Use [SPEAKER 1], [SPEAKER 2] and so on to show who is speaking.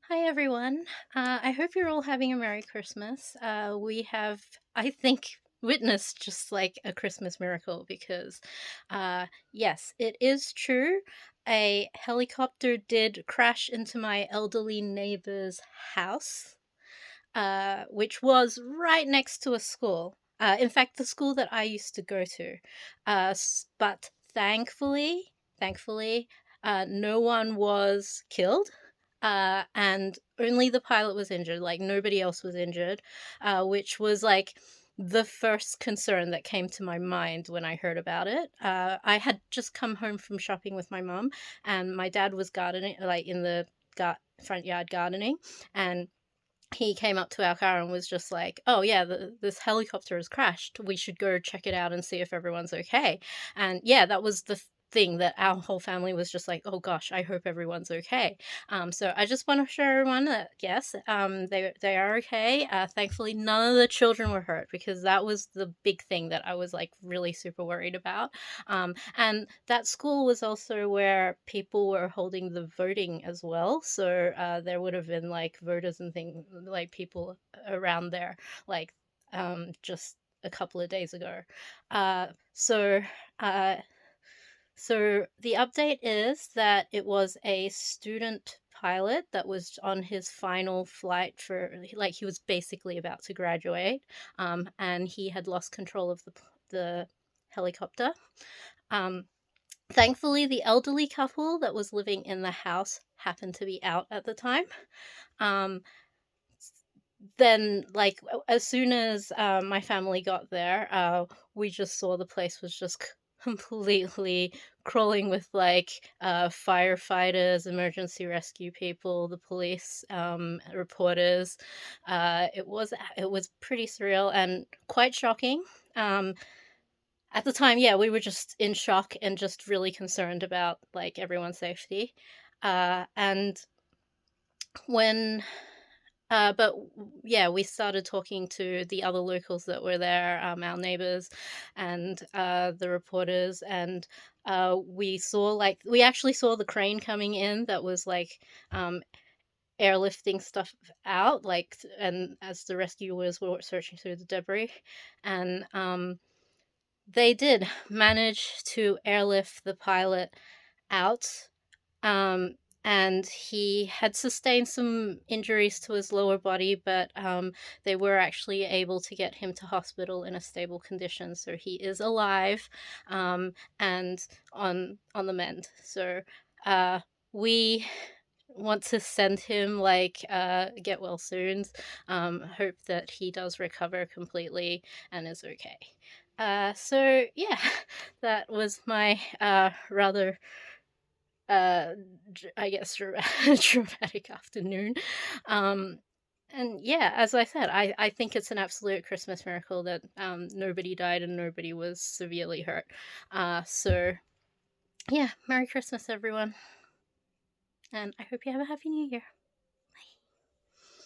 [SPEAKER 1] Hi, everyone. I hope you're all having a Merry Christmas. We have, I think, witnessed just like a Christmas miracle because, yes, it is true. A helicopter did crash into my elderly neighbor's house, which was right next to a school. In fact, the school that I used to go to. But thankfully, no one was killed. And only the pilot was injured, like nobody else was injured, which was like the first concern that came to my mind when I heard about it. I had just come home from shopping with my mum, and my dad was gardening, like in the front yard gardening, and he came up to our car and was just like, "Oh yeah, this helicopter has crashed. We should go check it out and see if everyone's okay." And yeah, that was the thing that our whole family was just like, "Oh gosh, I hope everyone's okay." So I just want to show everyone that yes, they are okay. Thankfully, none of the children were hurt because that was the big thing that I was like really super worried about. And that school was also where people were holding the voting as well. So there would have been like voters and things, like people around there, like just a couple of days ago. Uh, so. Uh, so the update is that it was a student pilot that was on his final flight for, like, he was basically about to graduate, and he had lost control of the helicopter. Um, Thankfully, the elderly couple that was living in the house happened to be out at the time. Um, then, like, as soon as my family got there, we just saw the place was just completely crawling with like firefighters, emergency rescue people, the police, reporters. It was pretty surreal and quite shocking. Um, at the time, yeah, we were just in shock and just really concerned about like everyone's safety. And when but yeah, we started talking to the other locals that were there, our neighbors and the reporters, and we actually saw the crane coming in that was like um, airlifting stuff out, like, and as the rescuers were searching through the debris, and they did manage to airlift the pilot out, um, and he had sustained some injuries to his lower body, but they were actually able to get him to hospital in a stable condition. So he is alive, and on the mend. So we want to send him like get well soon. Hope that he does recover completely and is okay. So yeah, that was my rather I guess dramatic afternoon. Um, and yeah, as I said, I think it's an absolute Christmas miracle that nobody died and nobody was severely hurt. So yeah, Merry Christmas, everyone, and I hope you have a Happy New Year.